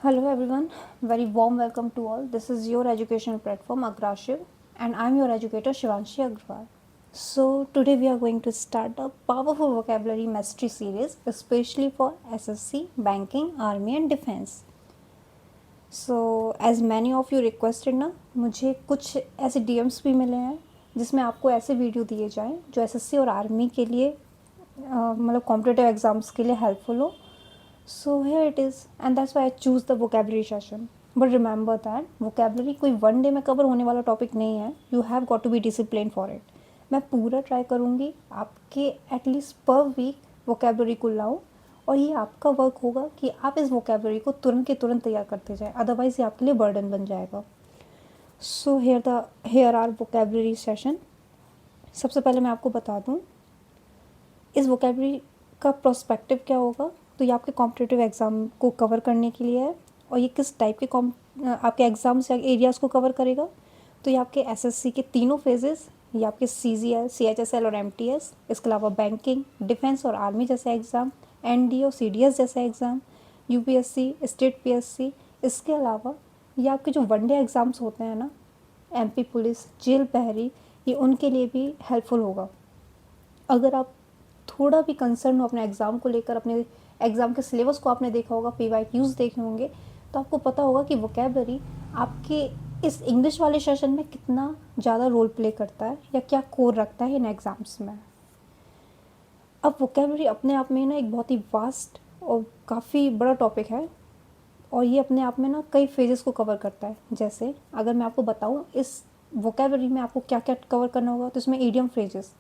Hello everyone, very warm welcome to all. This is your educational platform Agrashiv and I am your educator Shivanshi Agrawal. So today we are going to start a powerful vocabulary mastery series especially for SSC, banking, army and defense. So as many of you requested ना, मुझे कुछ ऐसे DMs भी मिले हैं जिसमें आपको ऐसे वीडियो दिए जाएं जो SSC और आर्मी के लिए मतलब कॉम्पिटिटिव एग्ज़ाम्स के लिए हेल्पफुल हो. So here it is and that's why I choose the vocabulary session. But remember that vocabulary कोई वन डे में कवर होने वाला टॉपिक नहीं है. You have got to be disciplined for it. मैं पूरा ट्राई करूँगी आपके एटलीस्ट पर वीक vocabulary को लाऊँ और ये आपका वर्क होगा कि आप इस vocabulary को तुरंत के तुरंत तैयार करते जाएं. अदरवाइज़ ये आपके लिए बर्डन बन जाएगा. So here are vocabulary session. सबसे पहले मैं आपको बता दूँ इस vocabulary का प्रोस्पेक्टिव क्या होगा. तो ये आपके कॉम्पिटिटिव एग्ज़ाम को कवर करने के लिए है और ये किस टाइप के आपके एग्ज़ाम्स या एरियाज़ को कवर करेगा. तो ये आपके एसएससी के तीनों फेजेस, ये आपके सीजीएल, सीएचएसएल और एमटीएस, इसके अलावा बैंकिंग, डिफेंस और आर्मी जैसे एग्ज़ाम, एनडीए और सीडीएस जैसे एग्ज़ाम, यूपीएससी, स्टेट पीएससी, इसके अलावा ये आपके जो वनडे एग्ज़ाम्स होते हैं ना, एमपी पुलिस, जेल प्रहरी, ये उनके लिए भी हेल्पफुल होगा. अगर आप थोड़ा भी कंसर्न हो अपने एग्ज़ाम को लेकर, अपने एग्ज़ाम के सिलेबस को आपने देखा होगा, PYQs देखे होंगे, तो आपको पता होगा कि वोकेबलरी आपके इस इंग्लिश वाले सेशन में कितना ज़्यादा रोल प्ले करता है या क्या कोर रखता है इन एग्ज़ाम्स में. अब वोकेबलरी अपने आप में ना एक बहुत ही वास्ट और काफ़ी बड़ा टॉपिक है और ये अपने आप में ना कई फेजेस को कवर करता है. जैसे अगर मैं आपको बताऊँ इस वोकेबलरी में आपको क्या क्या कवर करना होगा, तो इसमें ईडियम फ्रेजेस,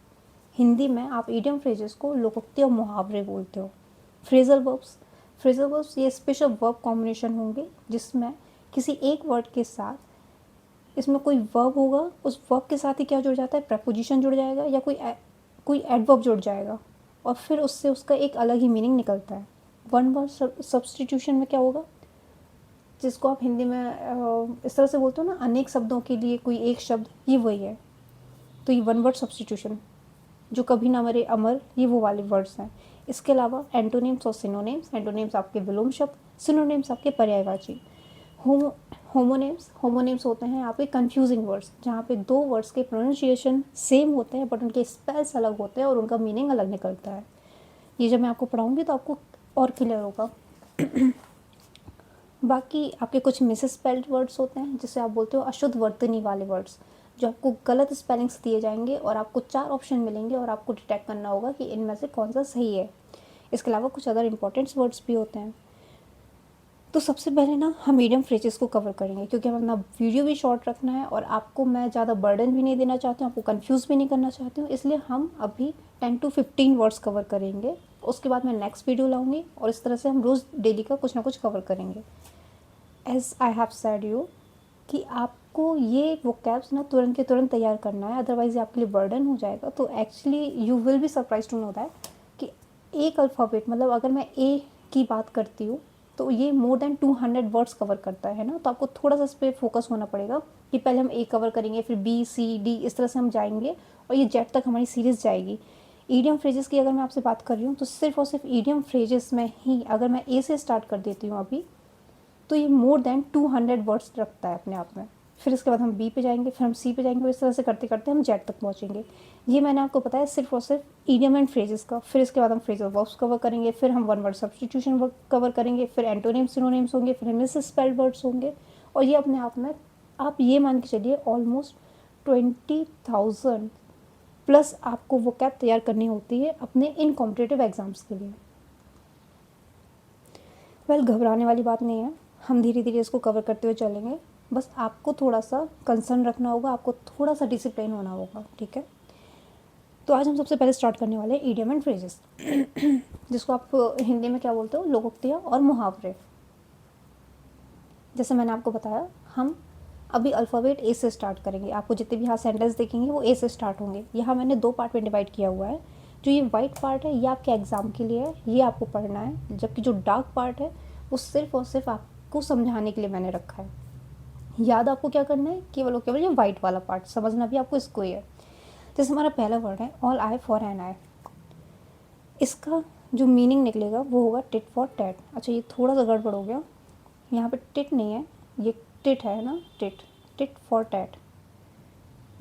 हिंदी में आप ईडियम फ्रेजेस को लोकोक्ति और मुहावरे बोलते हो. फ्रेजल वर्ब्स ये स्पेशल वर्ब कॉम्बिनेशन होंगे जिसमें किसी एक वर्ड के साथ इसमें कोई वर्ब होगा, उस वर्ब के साथ ही क्या जुड़ जाता है, प्रपोजिशन जुड़ जाएगा या कोई एडवर्ब जुड़ जाएगा और फिर उससे उसका एक अलग ही मीनिंग निकलता है. वन वर्ड सब्स्टिट्यूशन में क्या होगा, जिसको आप हिंदी में इस तरह से बोलते हो ना, अनेक शब्दों के लिए कोई एक शब्द, ये वही है. तो ये वन वर्ड सब्स्टिट्यूशन, जो कभी ना मरे अमर, ये वो वाले वर्ड्स हैं. इसके अलावा एंटोनिम्स और सिनोनिम्स आपके विलोम शब्द, सिनोनिम्स आपके पर्यायवाची. होमोनिम्स होते हैं आपके कंफ्यूजिंग वर्ड्स, जहाँ पे दो वर्ड्स के प्रोनाउंसिएशन सेम होते हैं बट उनके स्पेल्स अलग होते हैं और उनका मीनिंग अलग निकलता है. ये जब मैं आपको पढ़ाऊँगी तो आपको और क्लियर होगा. बाकी आपके कुछ मिसस्पेल्ड वर्ड्स होते हैं जिसे आप बोलते हो अशुद्ध वर्तनी वाले वर्ड्स, जो आपको गलत स्पेलिंग्स दिए जाएंगे और आपको 4 ऑप्शन मिलेंगे और आपको डिटेक्ट करना होगा कि इनमें से कौन सा सही है. इसके अलावा कुछ अदर इंपॉर्टेंट वर्ड्स भी होते हैं. तो सबसे पहले ना हम मीडियम फ्रेजेस को कवर करेंगे क्योंकि हमें अपना वीडियो भी शॉर्ट रखना है और आपको मैं ज़्यादा बर्डन भी नहीं देना चाहती हूँ, आपको कंफ्यूज भी नहीं करना चाहती हूँ. इसलिए हम अभी 10 to 15 वर्ड्स कवर करेंगे. उसके बाद मैं नेक्स्ट वीडियो लाऊंगी और इस तरह से हम रोज़ डेली का कुछ ना कुछ कवर करेंगे. As I have said you कि आपको ये वोकैब्स ना तुरंत के तुरंत तैयार करना है, अदरवाइज़ ये आपके लिए बर्डन हो जाएगा. तो actually you will be surprise to know that कि एक अल्फ़ाबेट, मतलब अगर मैं ए की बात करती हूँ तो ये मोर देन 200 वर्ड्स कवर करता है ना. तो आपको थोड़ा सा इस पर फोकस होना पड़ेगा कि पहले हम ए कवर करेंगे, फिर बी, सी, डी, इस तरह से हम जाएंगे और ये जेड तक हमारी सीरीज़ जाएगी. ईडियम फ्रेजेस की अगर मैं आपसे बात कर रही हूँ तो सिर्फ और सिर्फ ईडियम फ्रेजेस में ही अगर मैं ए से स्टार्ट कर देती हूँ अभी, तो ये मोर देन 200 वर्ड्स रखता है अपने आप में. फिर इसके बाद हम बी पे जाएंगे, फिर हम सी पे जाएंगे और इस तरह से करते करते हम जेड तक पहुँचेंगे. ये मैंने आपको बताया सिर्फ और सिर्फ ईडियम एंड फ्रेजेस का. फिर इसके बाद हम फ्रेजल वर्ब्स कवर करेंगे, फिर हम one word substitution work cover करेंगे, फिर एंटोनिम्स, सिनोनिम्स होंगे, फिर मिस स्पेल्ड वर्ड्स होंगे. और ये अपने आप में आप ये मान के चलिए ऑलमोस्ट 20,000 प्लस आपको वो कैब तैयार करनी होती है अपने इन कॉम्पिटिटिव एग्ज़ाम्स के लिए. घबराने वाली बात नहीं है, हम धीरे धीरे इसको कवर करते हुए चलेंगे. बस आपको थोड़ा सा कंसर्न रखना होगा, आपको थोड़ा सा डिसिप्लिन होना होगा, ठीक है. तो आज हम सबसे पहले स्टार्ट करने वाले हैं ईडियम एंड फ्रेजेस, जिसको आप हिंदी में क्या बोलते हो, लोकोक्तियाँ और मुहावरे. जैसे मैंने आपको बताया, हम अभी अल्फ़ाबेट ए से स्टार्ट करेंगे. आपको जितने भी यहाँ सेंटेंस देखेंगे वो ए से स्टार्ट होंगे. यहाँ मैंने 2 पार्ट में डिवाइड किया हुआ है. जो ये वाइट पार्ट है ये आपके एग्ज़ाम के लिए है, ये आपको पढ़ना है. जबकि जो डार्क पार्ट है वो सिर्फ और सिर्फ आपको समझाने के लिए मैंने रखा है. याद आपको क्या करना है, केवल और केवल ये वाइट वाला पार्ट समझना भी आपको इसको ही है. जैसे हमारा पहला वर्ड है ऑल आई फॉर एन आई. इसका जो मीनिंग निकलेगा वो होगा टिट फॉर टैट. अच्छा, ये थोड़ा सा गड़बड़ हो गया. यहाँ पे टिट नहीं है, ये टिट है ना, टिट, टिट फॉर टैट।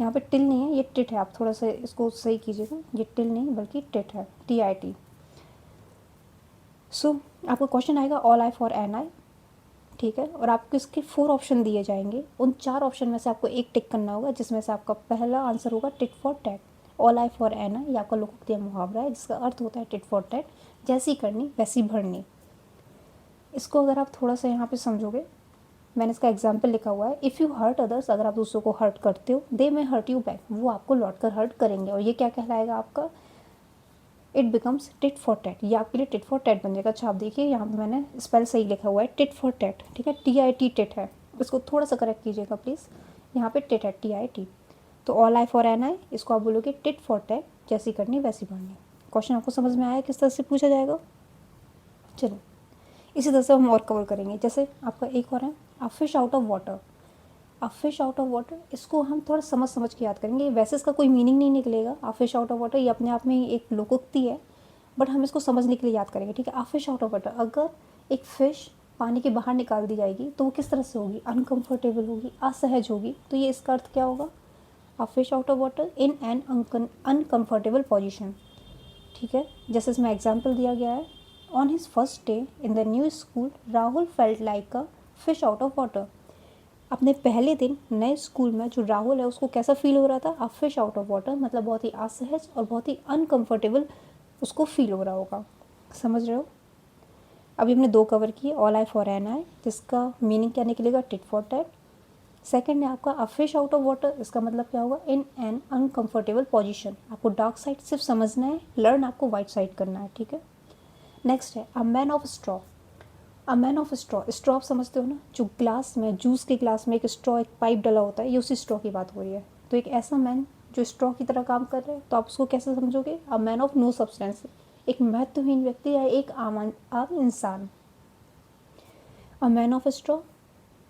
यहाँ पे टिल नहीं है, ये टिट है। आप थोड़ा सा इसको सही कीजिएगा, ये टिल नहीं बल्कि टिट है, TIT। सो आपका क्वेश्चन आएगा ऑल आई फॉर एन आई, ठीक है। और आपको इसके 4 ऑप्शन दिए जाएंगे। उन 4 ऑप्शन में से आपको एक टिक करना होगा, जिसमें से आपका पहला आंसर होगा tit for tat. All eye for an eye, ये आपका लोकोक्ति मुहावरा है जिसका अर्थ होता है टिट फॉर टैट, जैसी करनी वैसी भरनी। इसको अगर आप थोड़ा सा यहाँ पे समझोगे, मैंने इसका एग्जाम्पल लिखा हुआ है, इफ़ यू हर्ट अदर्स, अगर आप दूसरों को हर्ट करते हो, दे मे हर्ट यू बैक, वो आपको लौट कर हर्ट करेंगे। और ये क्या कहलाएगा आपका, it becomes tit for TET, ये आपके लिए टिट फॉर टैट बन जाएगा। अच्छा आप देखिए यहाँ पे मैंने स्पेल सही लिखा हुआ है, टिट फॉर टैट, ठीक है, TIT टिट है। इसको थोड़ा सा करेक्ट कीजिएगा प्लीज़, यहाँ पे टिट है, TIT। तो ऑल आई फॉर एन आई, इसको आप बोलोगे टिट फॉर टैट, जैसी करनी वैसी भरनी। क्वेश्चन आपको समझ में आया किस तरह से पूछा जाएगा। चलो इसी तरह से हम और कवर करेंगे। जैसे आपका एक और है, a fish out of water. A fish out of water, इसको हम थोड़ा समझ समझ के याद करेंगे। वैसे इसका कोई मीनिंग नहीं निकलेगा, a fish out of water ये अपने आप में ही एक लोकोक्ति है, बट हम इसको समझने के लिए याद करेंगे, ठीक है। A fish out of water, अगर एक फ़िश पानी के बाहर निकाल दी जाएगी तो वो किस तरह से होगी, अनकम्फर्टेबल होगी, असहज होगी। तो ये इसका अर्थ क्या होगा, a fish out of water in an uncomfortable position, ठीक है। जैसे इसमें एग्जाम्पल दिया गया है, on his first day in the new school Rahul felt like a fish out of water. अपने पहले दिन नए स्कूल में जो राहुल है उसको कैसा फील हो रहा था, a fish out of water, मतलब बहुत ही असहज और बहुत ही अनकम्फर्टेबल उसको फील हो रहा होगा। समझ रहे हो। अभी हमने 2 कवर किए, ऑल आई फॉर एन आई, जिसका मीनिंग क्या निकलेगा, टिट फॉर टैट। सेकंड है आपका a fish out of water, इसका मतलब क्या होगा, इन एन अनकम्फर्टेबल पोजिशन। आपको डार्क साइड सिर्फ समझना है, लर्न आपको वाइट साइड करना है, ठीक है। नेक्स्ट है अ man of straw. A man of straw, straw आप समझते हो ना, जो ग्लास में, जूस के ग्लास में एक स्ट्रॉ, एक पाइप डला होता है, ये उसी स्ट्रॉ की बात हो रही है। तो एक ऐसा मैन जो स्ट्रॉ की तरह काम कर रहा है, तो आप उसको कैसे समझोगे, a man of no substance, एक महत्वहीन व्यक्ति या एक आम इंसान। A man of straw,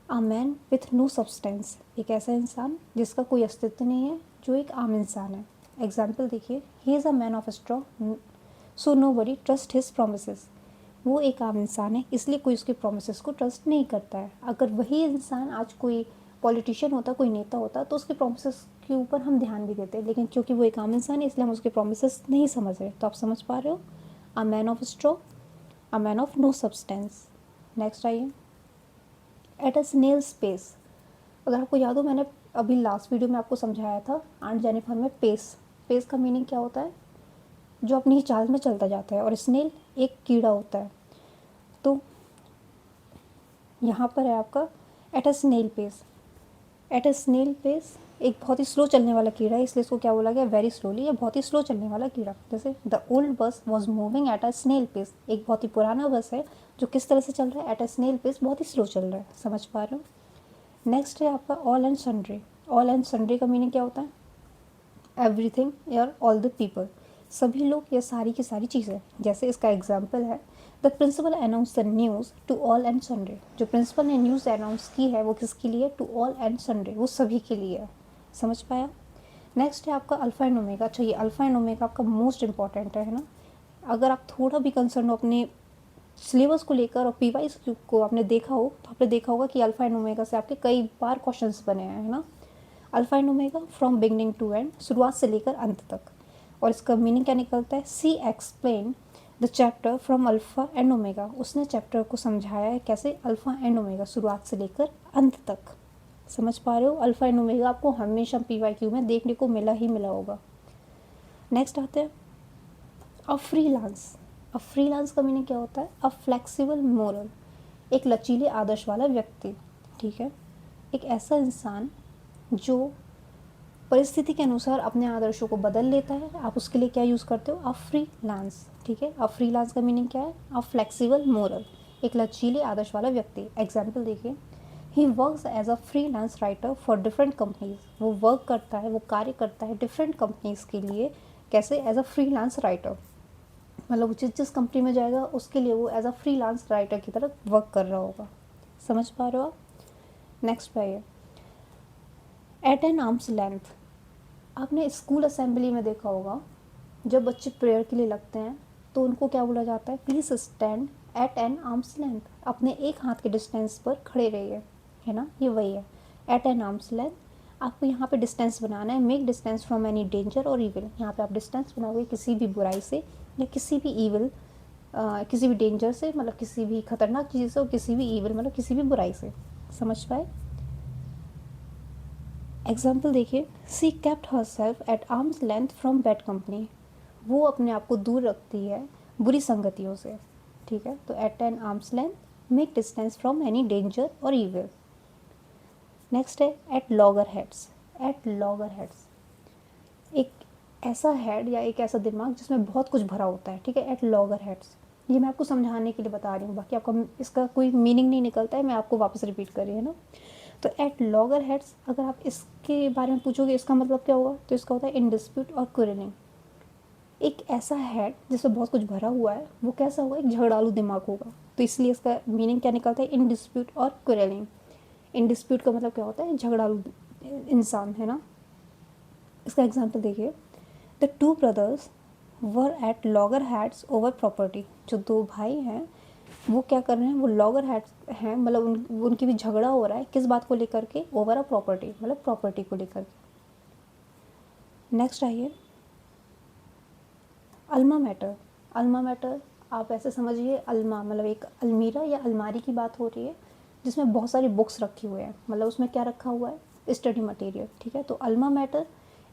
a man with no substance, एक ऐसा इंसान जिसका कोई अस्तित्व नहीं है, जो एक आम इंसान है। एग्जाम्पल देखिए, he is a man of straw so nobody trust his promise. वो एक आम इंसान है, इसलिए कोई उसके प्रोमिस को ट्रस्ट नहीं करता है। अगर वही इंसान आज कोई पॉलिटिशियन होता, कोई नेता होता, तो उसके प्रोमिस के ऊपर हम ध्यान भी देते, लेकिन क्योंकि वो एक आम इंसान है इसलिए हम उसके प्रोमिस नहीं समझ रहे। तो आप समझ पा रहे हो, a man of straw, a man of no substance. Next आइए, एट अ स्नेल स्पेस। अगर आपको याद हो, मैंने अभी लास्ट वीडियो में आपको समझाया था आंट जेनिफर में, पेस, पेस का मीनिंग क्या होता है, जो अपनी ही चाल में चलता जाता है, और स्नेल एक कीड़ा होता है। तो यहाँ पर है आपका at a snail pace. At a snail pace एक बहुत ही स्लो चलने वाला कीड़ा है, इसलिए इसको क्या बोला गया, वेरी स्लोली, या बहुत ही स्लो चलने वाला कीड़ा। जैसे the old bus was moving at a snail pace, एक बहुत ही पुराना बस है जो किस तरह से चल रहा है, एट अ स्नेल पेस, बहुत ही स्लो चल रहा है। समझ पा रहे हो। नेक्स्ट है आपका all and sundry. All and sundry का मीनिंग क्या होता है, एवरीथिंग या ऑल द पीपल, सभी लोग या सारी की सारी चीज़ें। जैसे इसका एग्जाम्पल है, the principal announce the news to all and sundry. जो प्रिंसिपल ने न्यूज़ अनाउंस की है वो किसके लिए, टू ऑल एंड सन्डे, वो सभी के लिए है। समझ पाया। नेक्स्ट है आपका अल्फ़ा एंड ओमेगा। अच्छा ये अल्फ़ा एंड ओमेगा आपका मोस्ट इंपॉर्टेंट है ना। अगर आप थोड़ा भी कंसर्न हो अपने सिलेबस को लेकर और पीवाईस को आपने देखा हो, तो आपने देखा होगा कि अल्फ़ा एंड ओमेगा से आपके कई बार क्वेश्चंस बने हैं, है ना। Alpha and omega from beginning to end, शुरुआत से लेकर अंत तक। और इसका मीनिंग क्या निकलता है, she explain the chapter from alpha and omega. उसने चैप्टर को समझाया है कैसे, अल्फ़ा एंड ओमेगा, शुरुआत से लेकर अंत तक। समझ पा रहे हो। अल्फ़ा एंड ओमेगा आपको हमेशा PYQ में देखने को मिला ही मिला होगा। नेक्स्ट आते हैं अ फ्रीलांस। अ फ्रीलांस का मीनिंग क्या होता है, अ फ्लेक्सिबल मोरल, एक लचीले आदर्श वाला व्यक्ति, ठीक है। एक ऐसा इंसान जो परिस्थिति के अनुसार अपने आदर्शों को बदल लेता है। आप उसके लिए क्या यूज़ करते हो, अ फ्रीलांस, ठीक है। अ फ्रीलांस का मीनिंग क्या है, अ फ्लेक्सिबल मोरल, एक लचीले आदर्श वाला व्यक्ति। एग्जाम्पल देखिए, he works as a freelance writer for different companies. वो वर्क करता है, वो कार्य करता है डिफरेंट कंपनीज के लिए, कैसे, एज अ फ्रीलांस राइटर, मतलब जिस जिस कंपनी में जाएगा उसके लिए वो एज अ फ्रीलांस राइटर की तरह वर्क कर रहा होगा। समझ पा रहे हो आप। नेक्स्ट पे आइए, एट एन आर्म्स लेंथ। आपने स्कूल असेंबली में देखा होगा, जब बच्चे प्रेयर के लिए लगते हैं तो उनको क्या बोला जाता है, please stand at an arm's length, अपने एक हाथ के डिस्टेंस पर खड़े रहिए, है ना, ये वही है एट एन आर्म्स लेंथ। आपको यहाँ पे डिस्टेंस बनाना है, make distance from any danger और ईविल, यहाँ पे आप डिस्टेंस बनाओगे किसी भी बुराई से या किसी भी ईविल, किसी भी डेंजर से, मतलब किसी भी खतरनाक चीज़ से, और किसी भी ईविल मतलब किसी भी बुराई से। समझ पाए? एग्जाम्पल देखिए, she kept herself at arms length from bad company, वो अपने आप को दूर रखती है बुरी संगतियों से, ठीक है। तो at an arm's length, make distance from any danger और ईविल। नेक्स्ट है at loggerheads. At loggerheads, एक ऐसा हेड या एक ऐसा दिमाग जिसमें बहुत कुछ भरा होता है, ठीक है, एट लॉगर हेड्स। ये मैं आपको समझाने के लिए बता रही हूँ, बाकी आपका इसका कोई मीनिंग नहीं निकलता है, मैं आपको वापस रिपीट कर रही हूँ ना। तो एट लॉगर हेड्स, अगर आप इसके बारे में पूछोगे इसका मतलब क्या होगा, तो इसका होता है इन डिस्प्यूट और क्वेरलिंग। एक ऐसा हेड जिसमें बहुत कुछ भरा हुआ है, वो कैसा होगा, एक झगड़ालू दिमाग होगा। तो इसलिए इसका मीनिंग क्या निकलता है, इन डिस्प्यूट और क्वेरलिंग। इन डिस्प्यूट का मतलब क्या होता है, झगड़ालू इंसान, है ना। इसका एग्जाम्पल देखिए, the two brothers were at logger hats over property. जो दो भाई हैं वो क्या कर रहे हैं, वो लॉगर हैट्स हैं, मतलब उनकी भी झगड़ा हो रहा है, किस बात को लेकर के, ओवर अ प्रॉपर्टी, मतलब प्रॉपर्टी को लेकर के। नेक्स्ट आइए, अल्मा मैटर। अल्मा मैटर आप ऐसे समझिए, अल्मा मतलब एक अलमीरा या अलमारी की बात हो रही है जिसमें बहुत सारी बुक्स रखी हुई हैं, मतलब उसमें क्या रखा हुआ है, स्टडी मटेरियल, ठीक है। तो अल्मा मैटर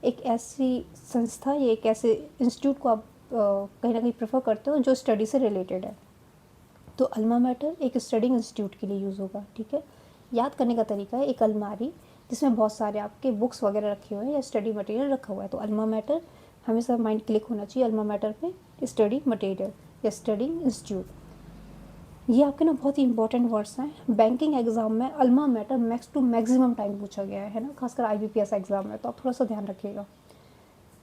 एक ऐसी संस्था या एक ऐसे इंस्टीट्यूट को आप कहीं ना कहीं प्रेफर करते हो जो स्टडी से रिलेटेड है। तो अल्मा मैटर एक स्टडिंग इंस्टीट्यूट के लिए यूज़ होगा, ठीक है। याद करने का तरीका है, एक अलमारी जिसमें बहुत सारे आपके बुक्स वगैरह रखे हुए हैं या स्टडी मटेरियल रखा हुआ है, तो अल्मा मैटर हमेशा माइंड क्लिक होना चाहिए अल्मा मैटर पे, स्टडी मटेरियल या स्टडिंग इंस्टीट्यूट। ये आपके ना बहुत ही इंपॉर्टेंट वर्ड्स हैं, बैंकिंग एग्जाम में alma mater max to maximum time पूछा गया है ना, खासकर IBPS एग्जाम में, तो आप थोड़ा सा ध्यान रखिएगा।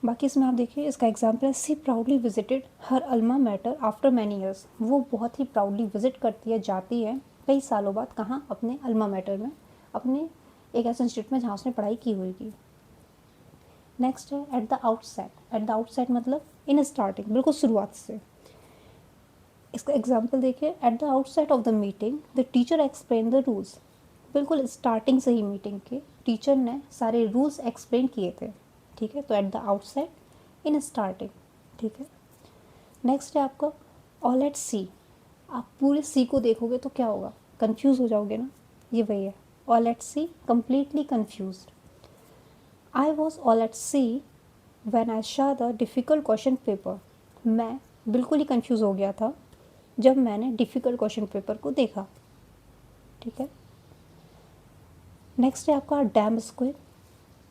बाकी इसमें आप देखिए, इसका एग्जाम्पल है, she proudly visited her alma mater after many years. वो बहुत ही प्राउडली विजिट करती है, जाती है कई सालों बाद, कहाँ, अपने अल्मा मैटर में, अपने एक ऐसे इंस्टीट्यूट में जहाँ उसने पढ़ाई की हुई थी। नेक्स्ट है at the outset. At the outset मतलब इन स्टार्टिंग, बिल्कुल शुरुआत से। इसका एग्जाम्पल देखिए, at the outset of the meeting the teacher explain the rules. बिल्कुल स्टार्टिंग से ही मीटिंग के टीचर ने सारे रूल्स एक्सप्लेन किए थे, ठीक है। तो at the outset, in starting, ठीक है। नेक्स्ट है आपका ऑल एट सी। आप पूरे सी को देखोगे तो क्या होगा, कंफ्यूज हो जाओगे ना, ये वही है all at sea, completely confuse. I was all at sea when I saw the difficult question paper. मैं बिल्कुल ही कंफ्यूज हो गया था जब मैंने डिफ़िकल्ट क्वेश्चन पेपर को देखा, ठीक है। नेक्स्ट है आपका डैम स्क्विब।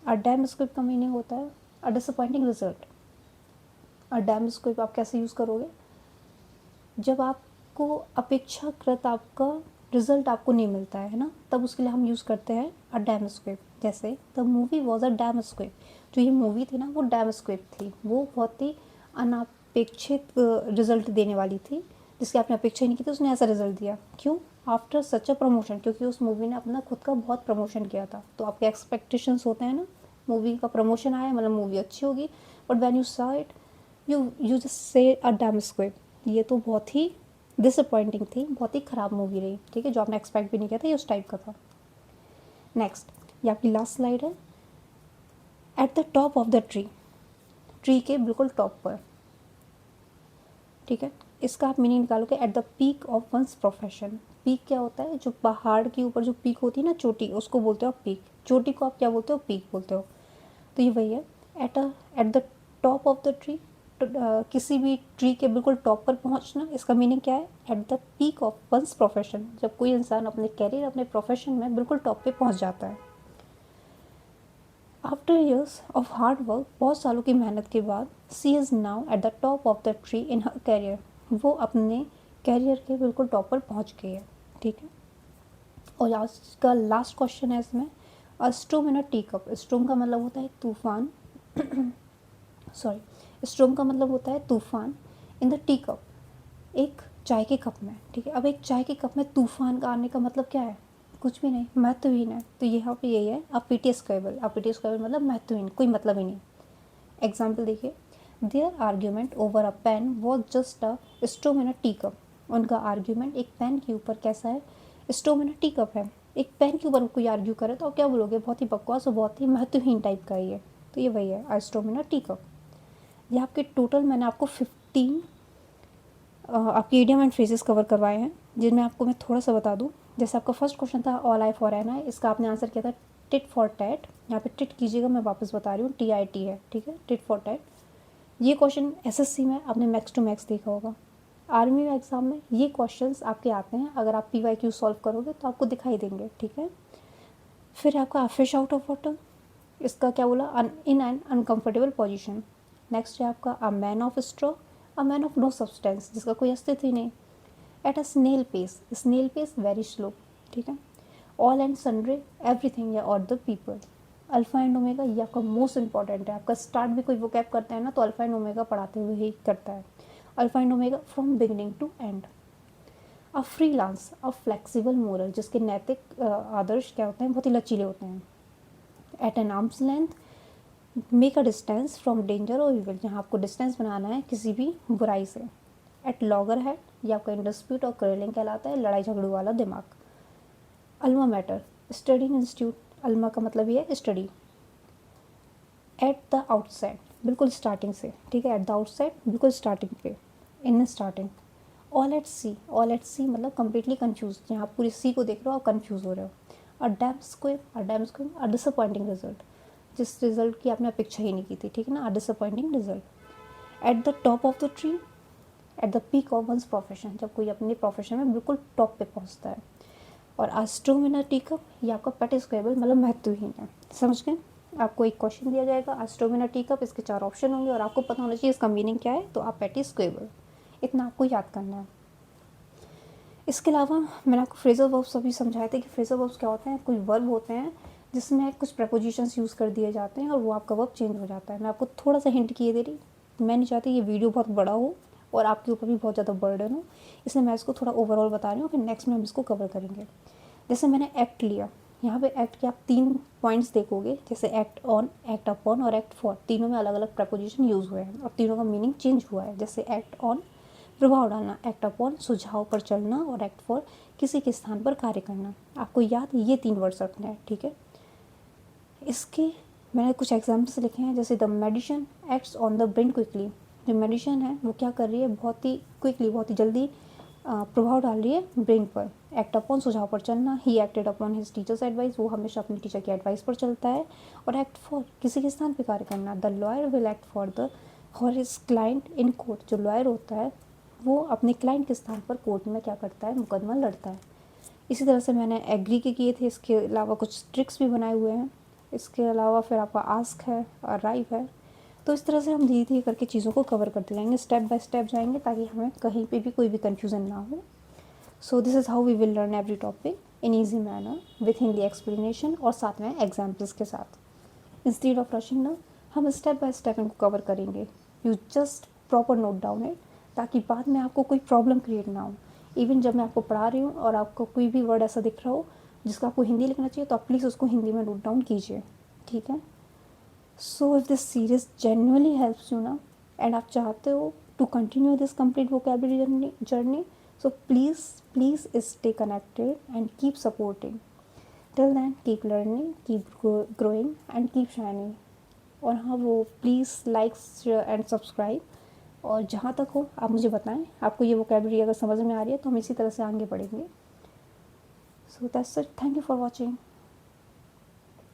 अ डैम स्क्विब का मीनिंग होता है अ डिसअपॉइंटिंग रिजल्ट। अ डैम स्क्विब आप कैसे यूज़ करोगे, जब आपको अपेक्षाकृत आपका रिजल्ट आपको नहीं मिलता है ना, तब उसके लिए हम यूज़ करते हैं अ डैम स्क्विब। जैसे the movie was a dam squib, जो ये मूवी थी ना वो डैम स्क्विब थी, वो बहुत ही अनापेक्षित रिजल्ट देने वाली थी, जिसकी आपने अपेक्षा ही नहीं की थी, उसने ऐसा रिजल्ट दिया। क्यों, आफ्टर सच अ प्रमोशन, क्योंकि उस मूवी ने अपना खुद का बहुत प्रमोशन किया था। तो आपके एक्सपेक्टेशंस होते हैं ना, मूवी का प्रमोशन आया मतलब मूवी अच्छी होगी, but when you saw it you just say a dam squib, ये तो बहुत ही डिसअपॉइंटिंग थी, बहुत ही ख़राब मूवी रही, ठीक है, जो आपने एक्सपेक्ट भी नहीं किया था, ये उस टाइप का था। नेक्स्ट, ये आपकी लास्ट स्लाइड है, at the top of the tree. Tree के बिल्कुल टॉप पर, ठीक है। इसका आप मीनिंग निकालोगे, at the peak of one's profession. Peak क्या होता है, जो पहाड़ के ऊपर जो पीक होती है ना, चोटी, उसको बोलते हो आप पीक। चोटी को आप क्या बोलते हो, पीक बोलते हो। तो ये वही है, at the top of the tree, किसी भी ट्री के बिल्कुल टॉप पर पहुंचना। इसका मीनिंग क्या है, at the peak of one's profession, जब कोई इंसान अपने कैरियर, अपने प्रोफेशन में बिल्कुल टॉप पे पहुंच जाता है। After years of hard work, बहुत सालों की मेहनत के बाद, she is now at the top of the tree in her career. वो अपने कैरियर के बिल्कुल टॉप पर पहुंच गई है, ठीक है। और आज का लास्ट क्वेश्चन है इसमें, अ storm in a tea cup. स्टोम का मतलब होता है तूफान, सॉरी, स्टोम का मतलब होता है तूफान, इन द टी कप, एक चाय के कप में, ठीक है। अब एक चाय के कप में तूफान का आने का मतलब क्या है, कुछ भी नहीं, महत्वहीन है। तो यहाँ पे यही है, आप पीटी स्क्वेबल। आप पीटी स्क्वेबल मतलब महत्वहीन, कोई मतलब ही नहीं। एग्जाम्पल देखिए, their argument over a pen was just a storm in a tea cup. उनका आर्ग्यूमेंट एक पेन के ऊपर कैसा है, स्टोव में ना टी कप है, एक पेन के ऊपर कोई आर्ग्यू करे तो आप क्या बोलोगे, बहुत ही बकवास और बहुत ही महत्वहीन टाइप का ही है। तो ये वही है स्टोव में ना टी कप। ये आपके टोटल मैंने आपको 15 आपके इडियम एंड फ्रेजेस कवर करवाए हैं, जिनमें आपको मैं थोड़ा सा बता दूं। जैसे आपका फर्स्ट क्वेश्चन था ऑल आई फॉर एन आई, इसका आपने आंसर किया था टिट फॉर टैट। यहाँ पे टिट कीजिएगा, मैं वापस बता रही हूँ, TIT है, ठीक है, टिट फॉर टैट। ये क्वेश्चन SSC में आपने मैक्स टू मैक्स देखा होगा। आर्मी में एग्जाम में ये क्वेश्चंस आपके आते हैं, अगर आप PYQ सॉल्व करोगे तो आपको दिखाई देंगे, ठीक है। फिर आपका फिश आउट ऑफ वाटर, इसका क्या बोला, in an uncomfortable position. Next है आपका a man of straw, a man of no substance, जिसका कोई अस्तित्व ही नहीं। At a snail pace very slow, ठीक है। ऑल एंड सन्ड्री, एवरीथिंग या और the people. Alpha and omega, ये आपका मोस्ट इंपॉर्टेंट है, आपका स्टार्ट भी कोई वो कैप करता है ना तो अल्फा एंड ओमेगा पढ़ाते हुए ही करता है। Alpha and omega from beginning to end. A freelance, a flexible moral, जिसके नैतिक आदर्श क्या होते हैं, बहुत ही लचीले होते हैं। At an arm's length, make a distance from danger और इविल, जहाँ आपको डिस्टेंस बनाना है किसी भी बुराई से। एट लॉगर हेड, ये आपका इंडिस्प्यूट और क्रेलिंग कहलाता है, लड़ाई झगड़ू वाला दिमाग। Alma mater, studying institute, Alma का मतलब ये है स्टडी। एट द आउटसाइड, बिल्कुल स्टार्टिंग से, ठीक है, एट द आउटसाइड बिल्कुल स्टार्टिंग पे, इन स्टार्टिंग। ऑल एट सी मतलब कम्प्लीटली कन्फ्यूज, जहाँ आप पूरी सी को देख रहे हो और कन्फ्यूज हो रहे हो। अ डिसअपॉइंटिंग रिजल्ट, जिस रिजल्ट की आपने अपेक्षा ही नहीं की थी, ठीक है ना, a disappointing result. At the top of the tree, at the peak of one's profession, जब कोई अपने प्रोफेशन में बिल्कुल टॉप पे पहुंचता है। और एस्ट्रोमिना टीकअप, ये आपका पेट स्क्वेबल मतलब महत्वहीन है, समझ गए। आपको एक क्वेश्चन दिया जाएगा एस्ट्रोमिना टीकअप, इसके 4 ऑप्शन होंगे और आपको पता होना चाहिए इसका मीनिंग क्या है, तो आप पेटी स्क्वेबल, इतना आपको याद करना है। इसके अलावा मैंने आपको फ्रेजल वर्ब्स अभी समझाए थे कि फ्रेजल वर्ब्स क्या होते हैं, कोई वर्ब होते हैं जिसमें कुछ प्रपोजिशंस यूज़ कर दिए जाते हैं और वो आपका वर्ब चेंज हो जाता है। मैं आपको थोड़ा सा हिंट किए दे रही, मैं नहीं चाहती ये वीडियो बहुत बड़ा हो और आपके ऊपर भी बहुत ज़्यादा बर्डन हो, इसलिए मैं इसको थोड़ा ओवरऑल बता रही हूँ, फिर नेक्स्ट में हम इसको कवर करेंगे। जैसे मैंने एक्ट लिया, यहाँ पे एक्ट के आप 3 पॉइंट्स देखोगे, जैसे एक्ट ऑन, एक्ट अपॉन और एक्ट फॉर, तीनों में अलग अलग प्रपोजिशन यूज़ हुए हैं और तीनों का मीनिंग चेंज हुआ है। जैसे एक्ट ऑन प्रभाव डालना, एक्ट अपॉन सुझाव पर चलना और एक्ट फॉर किसी के स्थान पर कार्य करना। आपको याद ये 3 वर्ड्स रखने हैं, ठीक है। इसके मैंने कुछ एग्जाम्पल्स लिखे हैं, जैसे the medicine acts on the brain quickly, जो मेडिसिन है वो क्या कर रही है, बहुत ही क्विकली, बहुत ही जल्दी प्रभाव डाल रही है ब्रेन पर। एक्ट अपॉन सुझाव पर चलना, he acted upon his teachers advice, वो हमेशा अपने टीचर की एडवाइस पर चलता है। और एक्ट फॉर किसी के स्थान पर कार्य करना, the lawyer will act for his client in court, जो लॉयर होता है वो अपने क्लाइंट के स्थान पर कोर्ट में क्या करता है, मुकदमा लड़ता है। इसी तरह से मैंने एग्री के किए थे, इसके अलावा कुछ ट्रिक्स भी बनाए हुए हैं। इसके अलावा फिर आपका आस्क है और राइव है। तो इस तरह से हम धीरे धीरे करके चीज़ों को कवर करते जाएंगे, स्टेप बाय स्टेप जाएंगे, ताकि हमें कहीं पे भी कोई भी कन्फ्यूज़न ना हो। So this is how we will learn every topic in easy manner with Hindi explanation और साथ में एग्जाम्पल्स के साथ। इंस्टीड ऑफ रशिंग ना, हम स्टेप बाय स्टेप इनको कवर करेंगे। You just proper note down it, ताकि बाद में आपको कोई प्रॉब्लम क्रिएट ना हो। इवन जब मैं आपको पढ़ा रही हूँ और आपको कोई भी वर्ड ऐसा दिख रहा हो जिसका आपको हिंदी लिखना चाहिए, तो आप प्लीज़ उसको हिंदी में नोट डाउन कीजिए, ठीक है। So if this series genuinely helps you ना, एंड आप चाहते हो to continue this complete vocabulary journey, so please stay connected and keep supporting. Till then keep learning, keep growing and keep shining. और हाँ, वो प्लीज़ लाइक एंड सब्सक्राइब। और जहाँ तक हो आप मुझे बताएं, आपको ये वोकेबलरी अगर समझ में आ रही है तो हम इसी तरह से आगे बढ़ेंगे। So that's it, thank you for watching.